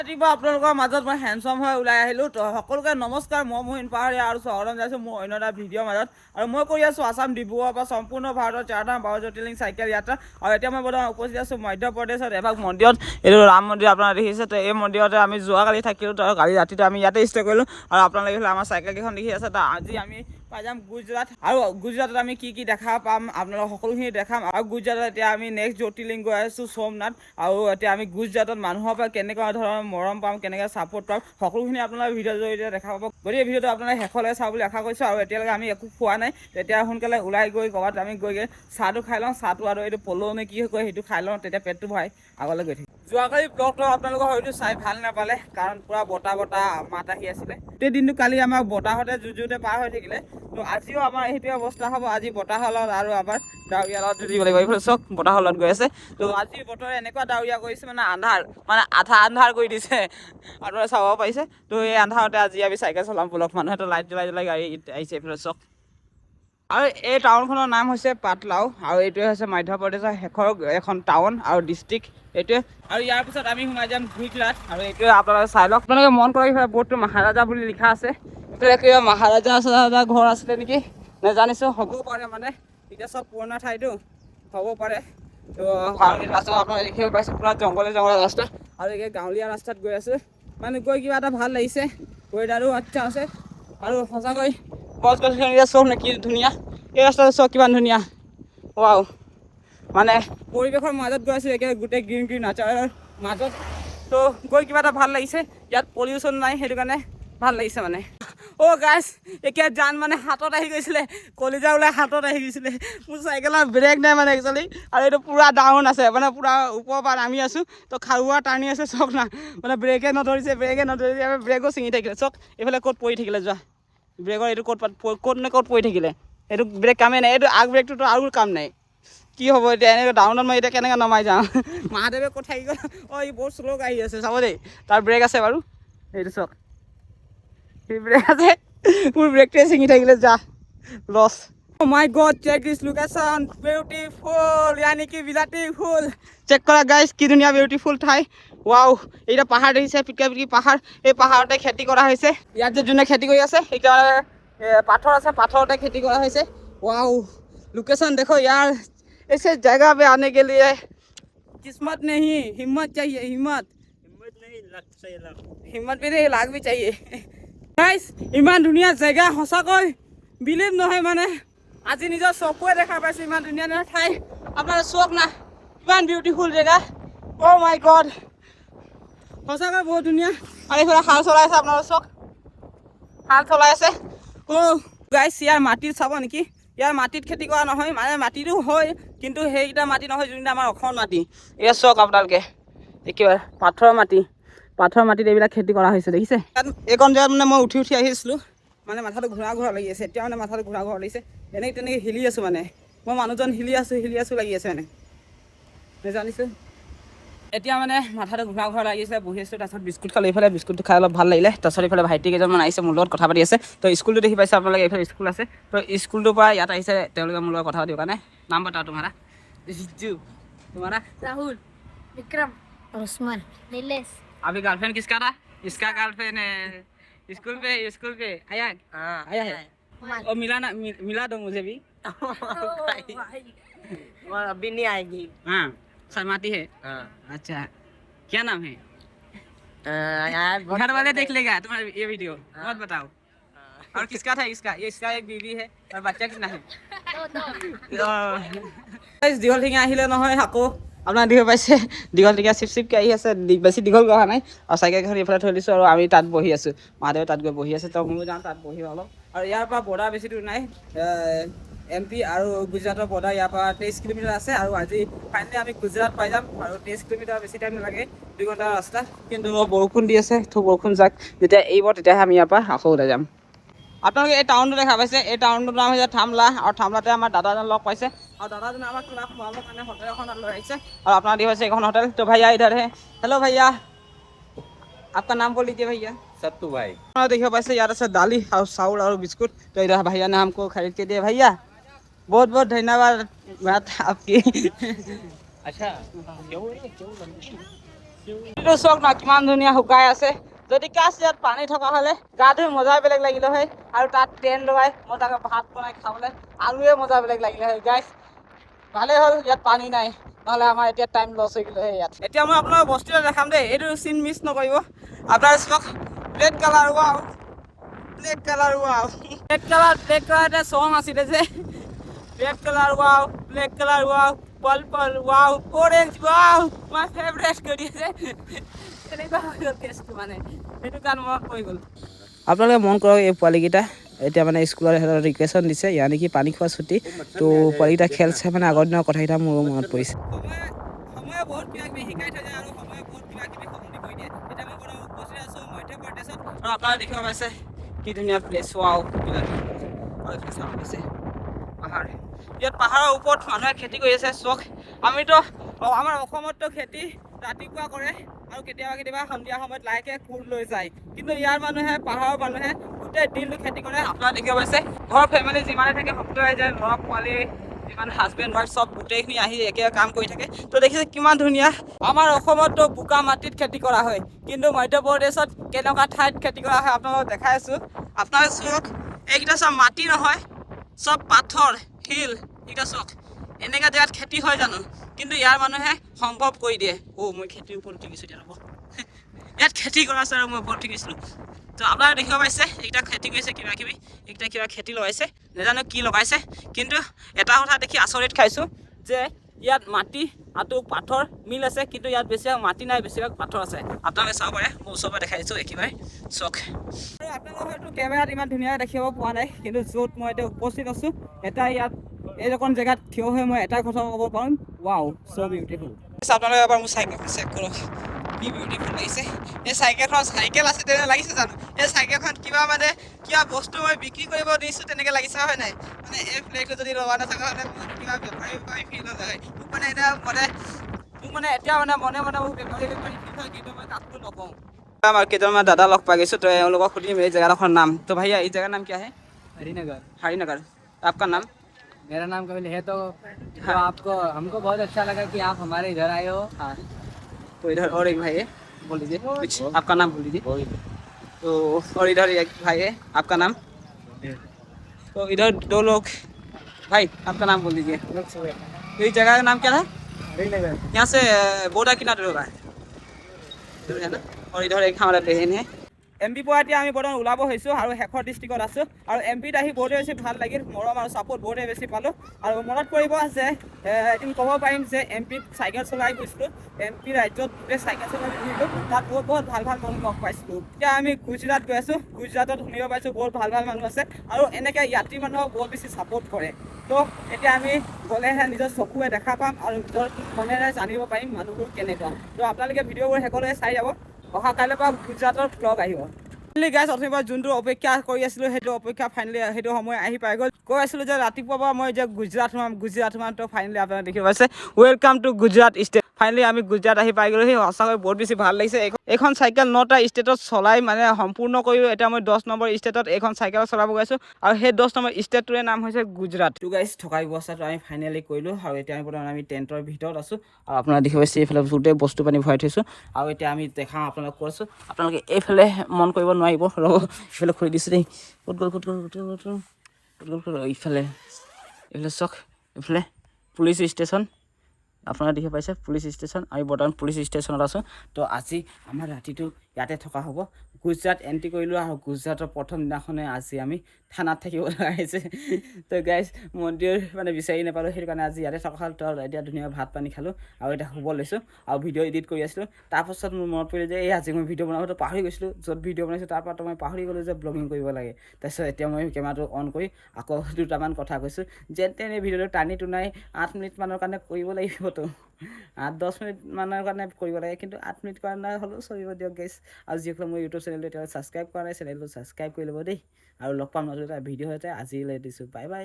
ৰাতিপুৱা আপোনালোকৰ মাজত মই হেণ্ডচাম হৈ ওলাই আহিলোঁ। তো সকলোকে নমস্কাৰ, মই মোহিন পাহাৰীয়া আৰু চহৰলৈ যাইছোঁ মোৰ অন্য এটা ভিডিঅ'ৰ মাজত। আৰু মই কৰি আছোঁ আছাম ডিব্ৰুগড়ৰ পৰা সম্পূৰ্ণ ভাৰতৰ 4ধাম 12 জ্যোতিৰ্লিংগ চাইকেল যাত্ৰা। আৰু এতিয়া মই বৰ্তমান উপস্থিত আছোঁ মধ্যপ্ৰদেশত এভাগ মন্দিৰত। এইটো ৰাম মন্দিৰ আপোনালোকে দেখিছে। তো এই মন্দিৰতে আমি যোৱাকালি থাকিলোঁ, তো কালি ৰাতিটো আমি ইয়াতে ষ্টে কৰিলোঁ। আৰু আপোনালোকে আমাৰ চাইকেলকেইখন দেখি আছে। তো আজি আমি পাই যাম গুজৰাট, আৰু গুজৰাটত আমি কি কি দেখা পাম আপোনালোকক সকলোখিনি দেখাম। আৰু গুজৰাটত এতিয়া আমি নেক্সট জ্যোতিৰ্লিংগ গৈ আছোঁ সোমনাথ। আৰু এতিয়া আমি গুজৰাটত মানুহৰ পৰা কেনেকুৱা ধৰণৰ মৰম পাম, কেনেকৈ ছাপোৰ্ট পাম, সকলোখিনি আপোনালোকে ভিডিঅ'ৰ জৰিয়তে দেখা পাব। গতিকে ভিডিঅ'টো আপোনালোকে শেষলৈ চাওঁ বুলি আশা কৰিছোঁ। আৰু এতিয়ালৈকে আমি একো খোৱা নাই, তেতিয়া সোনকালে ওলাই গৈ ক'ৰবাত আমি গৈ চাহটো খাই লওঁ। চাহটো আৰু এইটো পলৌ নে কি কয় সেইটো খাই লওঁ, তেতিয়া পেটটো ভৰাই আগলৈ গৈ থাকিম। যোৱাকালি ব্লগটো আপোনালোকৰ হয়তো চাই ভাল নাপালে, কাৰণ পূৰা বতাহ মাত আহি আছিলে। গোটেই দিনটো কালি আমাক বতাহতে যুঁজোতে পাৰ হৈ থাকিলে। তো আজিও আমাৰ সেইটোৱে অৱস্থা হ'ব। আজি বতাহৰ লগত আৰু আমাৰ ডাৱৰীয়া লগত যুঁজিব লাগিব। এইফালে চক বতাহৰ লগত গৈ আছে। তো আজি বতৰে এনেকুৱা ডাৱৰীয়া কৰিছে, মানে আন্ধাৰ, মানে আধা আন্ধাৰ কৰি দিছে, আপোনালোকে চাব পাৰিছে। তো এই আন্ধাৰতে আজি আমি চাইকেল চলাম ব্লগ। মানুহেতো লাইট জ্বলাই গাড়ী আহিছে এইফালে চক। আৰু এই টাউনখনৰ নাম হৈছে পাটলাও, আৰু এইটোৱে হৈছে মধ্যপ্ৰদেশৰ শেষৰ এখন টাউন আৰু ডিষ্ট্ৰিক্ট এইটোৱে। আৰু ইয়াৰ পিছত আমি সোমাই যাম গুজৰাট, আৰু এইটোৱে আপোনালোকে চাই লওক। আপোনালোকে মন কৰি বৰ্ডটো মহাৰাজা বুলি লিখা আছে। এইফালে কিবা মহাৰাজা ঘৰ আছিলে নেকি, নেজানিছোঁ, হ'বও পাৰে। মানে এতিয়া চব পুৰণা ঠাইটো হ'ব পাৰে। তো ৰাস্তা আপোনালোকে দেখিব পাইছে, পুৰা জংঘলে ৰাস্তা, আৰু এই গাঁৱলীয়া ৰাস্তাত গৈ আছোঁ। মানে গৈ কিবা এটা ভাল লাগিছে, ৱেডাৰো আচ্ছা আছে, আৰু সঁচাকৈ গছ গছনি চব নে কি ধুনীয়া। এই ৰাস্তাটো চব কিমান ধুনীয়া, ৱাও। মানে পৰিৱেশৰ মাজত গৈ আছোঁ, একে গোটেই গ্ৰীণ নেচাৰৰ মাজত। তো গৈ কিবা এটা ভাল লাগিছে। ইয়াত পলিউশ্যন নাই, সেইটো কাৰণে ভাল লাগিছে মানে। অ' গাইছ, এতিয়া জান মানে হাতত আহি গৈছিলে, কলিজা ওলাই হাতত আহি গৈছিলে। মোৰ চাইকেলৰ ব্ৰেক নাই মানে একচুৱেলি, আৰু এইটো পূৰা ডাউন আছে, মানে পূৰা ওপৰৰ পৰা নামি আছোঁ। তো খাৰুৱা টানি আছে চব না, মানে ব্ৰেকে নধৰিছে, ব্ৰেকো ছিঙি থাকিলে চক। এইফালে ক'ত পৰি থাকিলে যোৱা, ব্ৰেকৰ এইটো ক'ত নে ক'ত পৰি থাকিলে। এইটো ব্ৰেক কামেই নাই, এইটো আগ ব্ৰেকটোতো আৰু কাম নাই। কি হ'ব এতিয়া, এনেকৈ ডাউনত মই এতিয়া কেনেকৈ নমাই যাওঁ। মহাদেৱে ক'ত থাকি গ'ল। অঁ, ই বহুত শ্ল' গাড়ী আছে, চাব দেই। তাৰ ব্ৰেক আছে বাৰু, এইটো চক, সেই ব্ৰেক আছে। মোৰ ব্ৰেকটোৱে ছিঙি থাকিলে, যা loss. Oh my God, check this location, beautiful, यानी कि beautiful। চেক কৰা গাইছ, কি ধুনীয়া বিউটিফুল ঠাই, ৱাও। এইটা পাহাৰ দেখিছে, পিটকা পিটকি পাহাৰ, এই পাহাৰতে খেতি কৰা হৈছে। ইয়াত যে যোনে খেতি কৰি আছে, এতিয়া পাথৰ আছে, পাথৰতে খেতি কৰা হৈছে। ৱাও, লোকেशन দেখো यार, ऐसे जगह पे आने के लिए किस्मत नहीं, हिम्मत चाहिए, हिम्मत नहीं, लक चाहिए, हिम्मत भी नहीं, लाख भी चाहिए। গাইছ, ইমান ধুনীয়া জেগা, সঁচাকৈ বিলিভ নহয় মানে। আজি নিজৰ চকুৱে দেখা পাইছোঁ, ইমান ধুনীয়া ধুনীয়া ঠাই। আপোনাৰ চক না, ইমান বিউটিফুল জেগা। অ' মাই গড, সঁচাকৈ বহুত ধুনীয়া। আৰু এইফালে হাল চলাই আছে, আপোনালোকৰ চক, হাল চলাই আছে। অ' গাইছ, ইয়াৰ মাটিত চাব নেকি, ইয়াৰ মাটিত খেতি কৰা নহয়, মানে মাটিটো হয়, কিন্তু সেইকেইটা মাটি নহয় যোনকেইটা আমাৰ অসমৰ মাটি। এয়া চক আপোনালোকে, একেবাৰে পাথৰৰ মাটি, পাথৰ মাটিত এইবিলাক খেতি কৰা হৈছে, দেখিছে। এইকণ জেগাত মানে মই উঠি আহিছিলোঁ, মানে মাথাটো ঘূৰা লাগি আছে। এতিয়া মানে মাথাটো ঘূৰা লাগিছে, তেনেকৈ হিলি আছোঁ মানে। মই মানুহজন হিলি আছোঁ লাগি আছে মানে, নেজানিছোঁ। এতিয়া মানে মাথাটো ঘূৰা লাগি আছে, বহি আছোঁ। তাৰপিছত বিস্কুট খালোঁ, এইফালে বিস্কুটটো খাই অলপ ভাল লাগিলে। তাৰপিছত এইফালে ভাইটি কেইজনমান আহিছে, মোৰ লগত কথা পাতি আছে। তো স্কুলটো দেখি পাইছে আপোনালোকে, এইফালে স্কুল আছে। তো স্কুলটোৰ পৰা ইয়াত আহিছে তেওঁলোকে মোৰ লগত কথা পাতিবৰ কাৰণে। নাম বতাও তোমাৰা? জিজু। तुम्हारा? राहुल, विक्रम, उस्मान, नीलेश। अभी गर्लफ्रेंड किसका था? इसका गर्लफ्रेंड है। स्कूल पे आया है। और मिला दो मुझे भी। अभी नहीं आएगी। हाँ, शर्माती है। अच्छा, क्या नाम है? घर वाले देख लेगा तुम्हारा ये वीडियो, मत बताओ। और किसका था? इसका एक बीवी है, और बच्चा कितना है? দীঘল ঠেঙীয়া আহিলে নহয় আকৌ, আপোনাৰ দেখিব পাইছে দীঘল ঠেঙীয়া চিপকে আহি আছে। বেছি দীঘল গঢ়া নাই, আৰু চাইকেলখন এইফালে থৈ দিছোঁ, আৰু আমি তাত বহি আছোঁ। মহাদেৱে তাত গৈ বহি আছে, তো ময়ো যাওঁ তাত বহি অলপ। আৰু ইয়াৰ পৰা বৰ্ডাৰ বেছি দূৰ নাই, MP আৰু গুজৰাটৰ বৰ্ডাৰ ইয়াৰ পৰা 23 কিলোমিটাৰ আছে। আৰু আজি ফাইনেলি আমি গুজৰাট পাই যাম, আৰু 23 কিলোমিটাৰ বেছি টাইম নালাগে, 2 ঘণ্টাৰ ৰাস্তা। কিন্তু বৰষুণ দি আছে, তো বৰষুণ যাক যেতিয়া এৰিব তেতিয়াহে আমি ইয়াৰ পৰা আকৌ ওলাই যাম। আপোনালোকে এই টাউনটো দেখা পাইছে, এই টাউনটোৰ নাম হৈছে থামলা, আৰু থামলাতে আমাৰ দাদাজন লগ পাইছে, আৰু দাদাজনে আমাক কিবা খোৱাবৰ কাৰণে হোটেল এখনত লৈ আহিছে। और अपना दिवस एक होटल। तो भैया इधर है, हेलो भैया, आपका नाम बोल लीजिए भैया। सत्तू भाई। देखिए वैसे यार से दाली और चाउल और बिस्कुट, तो इधर भैया ने हमको खरीद के दिए। भैया बहुत बहुत धन्यवाद बात आपकी। अच्छा, এইটো চাওক না কিমান ধুনীয়া শুকাই আছে। যদি কাছ ইয়াত পানী থকা হ'লে গা ধুই মজাই বেলেগ লাগিলে হয়। আৰু তাত টেণ্ট লগাই মই তাকে ভাত বনাই খাবলৈ আৰুৱে মজা বেলেগ লাগিলে হয় গাইছ। ভালেই হ'ল ইয়াত পানী নাই, নহ'লে আমাৰ এতিয়া টাইম লছ হৈ গ'লে ইয়াত। এতিয়া মই আপোনাক বস্তু এটা দেখাম দেই, এইটো চিন মিছ নকৰিব। আপোনাৰ চাওক black colour wow, black colour wow, black colour এটা চং আছিলে যে black colour wow, black colour wow, purple wow, orange wow, my favourite কৰি আছে। তেনেকুৱা হৈ গ'ল কেছটো মানে, সেইটো কাৰণ মনত পৰি গ'ল। আপোনালোকে মন কৰক এই পোৱালিকেইটা এতিয়া মানে স্কুলত সিহঁতৰ ৰিকুৱেশ্যন দিছে, ইয়াৰ নেকি পানী খোৱা ছুটি। তো পোৱালিকেইটা খেল চাই মানে আগৰ দিনৰ কথাকেইটা মোৰো মনত পৰিছে। সময়ে বহুত কিবা কিবি শিকাই থৈ যায় আৰু সময়ে বহুত কিবা কিবি সলনি কৰি দিয়ে। এতিয়া মই উপস্থিত আছোঁ মধ্য প্ৰদেশত আৰু আপোনালোকে দেখিব পাইছে কি ধুনীয়া প্লেচ ৱাও পাহাৰ। ইয়াত পাহাৰৰ ওপৰত মানুহে খেতি কৰি আছে চখ। আমিতো আমাৰ অসমততো খেতি ৰাতিপুৱা কৰে আৰু কেতিয়াবা সন্ধিয়া সময়ত লাহেকৈ কোৰ লৈ যায়, কিন্তু ইয়াৰ মানুহে পাহাৰৰ মানুহে গোটেই দিনটো খেতি কৰে। আপোনালোকে দেখিব পাইছে ঘৰৰ ফেমিলি যিমানে থাকে সকলোৱে আহি যায়, ল'ৰা পোৱালি যিমান হাজবেণ্ড ৱাইফ চব গোটেইখিনি আহি একে কাম কৰি থাকে। তো দেখিছে কিমান ধুনীয়া। আমাৰ অসমততো বোকা মাটিত খেতি কৰা হয়, কিন্তু মধ্য প্ৰদেশত কেনেকুৱা ঠাইত খেতি কৰা হয় আপোনালোকক দেখাই আছোঁ। আপোনালোকে চাওক এইকেইটা চব মাটি নহয়, চব পাথৰ শিল। এইকেইটা চাওক এনেকুৱা জেগাত খেতি হয় জানো, কিন্তু ইয়াৰ মানুহে সম্ভৱ কৰি দিয়ে। মই খেতিৰ ওপৰত উঠিছোঁ এতিয়া ৰ'ব। ইয়াত খেতি কৰা আছে আৰু মই ওপৰত উঠিছিলোঁ। তো আপোনালোকে দেখিব পাইছে এইকেইটা খেতি কৰিছে কিবা কিবি, এইকেইটা কিবা খেতি লগাইছে, নাজানো কি লগাইছে, কিন্তু এটা কথা দেখি আচৰিত খাইছোঁ যে ইয়াত মাটি আৰু পাথৰ মিল আছে, কিন্তু ইয়াত বেছিভাগ মাটি নাই, বেছিভাগ পাথৰ আছে। আপোনালোকে চাব পাৰে, মই ওচৰৰ পৰা দেখাই দিছোঁ একেবাৰে চখ। আৰু আপোনালোকে হয়তো কেমেৰাত ইমান ধুনীয়াকৈ দেখিব পোৱা নাই, কিন্তু য'ত মই এতিয়া উপস্থিত আছোঁ এটা ইয়াত এইকণ জেগাত থিয় হৈ মই এটা কথা ক'ব পাৰোঁ, ৱাও চ' বিউটিফুল। আপোনালোকে এবাৰ মোৰ চাইকেলখন চেক কৰক, কি বিউটিফুল লাগিছে। এই চাইকেলখন চাইকেল আছে তেনেকৈ লাগিছে জানো? এই চাইকেলখন কিবা বস্তু মই বিক্ৰী কৰিব দিছোঁ তেনেকৈ লাগিছে হয় নাই? মানে এই ফ্লেগটো যদি লগা নাথাকা হ'লে মোৰ কিবা বেপাৰী ফিল হ'ল হয়। মোক মানে এতিয়া এতিয়া মনে মোক বেপাৰী ফিল হয়, কিন্তু মই কাকো নকওঁ। আমাৰ কেইজনমান দাদা লগ পাই গৈছোঁ, তো এওঁলোকক সুধিম এই জেগাডোখৰ নাম। তো ভাইয়া এই जगह नाम क्या है? हरिनगर। आपका नाम? मेरा नाम कपिल है। तो आपको हमको बहुत अच्छा लगा कि आप हमारे इधर आए हो। हाँ, तो इधर और एक भाई है, बोल दीजिए कुछ, आपका नाम बोल दीजिए। तो और इधर एक भाई है, आपका नाम? तो इधर दो लोग, भाई आपका नाम बोल दीजिए। तो इस जगह का नाम क्या था? हरिनगर। यहाँ से बॉर्डर कितना दूर होगा है ना? और इधर एक हमारा बहन है। MP পৰা এতিয়া আমি বৰ্তমান ওলাব হৈছোঁ আৰু শেষৰ ডিষ্ট্ৰিক্টত আছোঁ। আৰু MPত আহি বহুতেই বেছি ভাল লাগিল, মৰম আৰু ছাপোৰ্ট বহুতেই বেছি পালোঁ। আৰু মনত পৰিব যে এদিন ক'ব পাৰিম যে MPত চাইকেল চলাই গৈছিলোঁ, MP ৰাজ্যত গোটেই চাইকেল চলাই ঘূৰিলোঁ, তাত বহুত ভাল মানুহ লগ পাইছিলোঁ। এতিয়া আমি গুজৰাট গৈ আছোঁ, গুজৰাটত শুনিব পাইছোঁ বহুত ভাল মানুহ আছে আৰু এনেকৈ যাত্ৰী মানুহক বহুত বেছি ছাপোৰ্ট কৰে। তো এতিয়া আমি গ'লেহে নিজৰ চকুৱে দেখা পাম আৰু নিজৰ মনেৰে জানিব পাৰিম মানুহবোৰ কেনেকুৱা। তো আপোনালোকে ভিডিঅ'বোৰ শেষলৈ চাই যাব। অহা কাইলৈৰ পৰা গুজৰাটৰ ব্লগ আহিব। ফাইনেলি গাইজ অথনিৰ যোনটো অপেক্ষা কৰি আছিলোঁ সেইটো অপেক্ষা ফাইনেলি সেইটো সময় আহি পাই গ'ল। কৈ আছিলোঁ যে ৰাতিপুৱাৰ পৰা মই এতিয়া গুজৰাট সোমাম। তো ফাইনেলি আপোনালোকে দেখিব পাইছে welcome to Gujarat state. Finally আমি গুজৰাট আহি পাই গ'লোঁ। সঁচাকৈ বহুত বেছি ভাল লাগিছে। এইখন চাইকেল 9টা ষ্টেটত চলাই মানে সম্পূৰ্ণ কৰিলোঁ। এতিয়া মই 10 নম্বৰ ষ্টেটত এইখন চাইকেল চলাব গৈছোঁ আৰু সেই 10 নম্বৰ ষ্টেটটোৰে নাম হৈছে গুজৰাট। তো গাইজ থকা ব্যৱস্থাটো আমি ফাইনেলি কৰিলোঁ আৰু এতিয়া আমি টেণ্টৰ ভিতৰত আছোঁ আৰু আপোনালোকে দেখিব পাইছে এইফালে গোটেই বস্তু পানী ভৰাই থৈছোঁ। আৰু এতিয়া আমি দেখাওঁ আপোনালোকক কৈছোঁ, আপোনালোকে এইফালে মন কৰিব নোৱাৰিব, ৰ'ব এইফালে খুলি দিছোঁ দেই। ক'ত গ'ল এইফালে চাওক, এইফালে পুলিচ ষ্টেচন আপোনালোকে দেখি পাইছে, পুলিচ ষ্টেচন। আমি বৰ্তমান পুলিচ ষ্টেচনত আছোঁ। তো আজি আমাৰ ৰাতিটো ইয়াতে থকা হ'ব। গুজৰাট এণ্ট্ৰি কৰিলোঁ আৰু গুজৰাটৰ প্ৰথম দিনাখনে আজি আমি থানাত থাকিব লগা হৈছে। তো গাইজ মন্দিৰ বিচাৰি নাপালোঁ, সেইটো কাৰণে আজি ইয়াতে থকা হ'ল। তো এতিয়া ধুনীয়াকৈ ভাত পানী খালোঁ আৰু এতিয়া শুব লৈছোঁ আৰু ভিডিঅ' এডিট কৰি আছিলোঁ। তাৰপাছত মোৰ মনত পৰিলে যে আজি মই ভিডিঅ' বনাবতো পাহৰি গৈছিলোঁ, য'ত ভিডিঅ' বনাইছোঁ তাৰপৰা তো মই পাহৰি গ'লোঁ যে ব্লগিং কৰিব লাগে। তাৰপিছত এতিয়া মই কেমেৰাটো অন কৰি আকৌ দুটামান কথা কৈছোঁ, যেন তেনে ভিডিঅ'টো টানি টুনাই 8 মিনিটমানৰ কাৰণে কৰিব লাগিবতো, 8-10 মিনিটমানৰ কাৰণে কৰিব লাগে, কিন্তু 8 মিনিট কাৰণে হ'লেও চলিব দিয়ক গাইজ। আৰু যিসকলে মোৰ ইউটিউব চেনেলটো এতিয়ালৈ ছাবস্ক্ৰাইব কৰা নাই চেনেলটো ছাবস্ক্ৰাইব কৰি ল'ব দেই। আৰু লগ পাম নতুন এটা ভিডিঅ' হৈছে। আজিলৈ দিছোঁ, বাই বাই।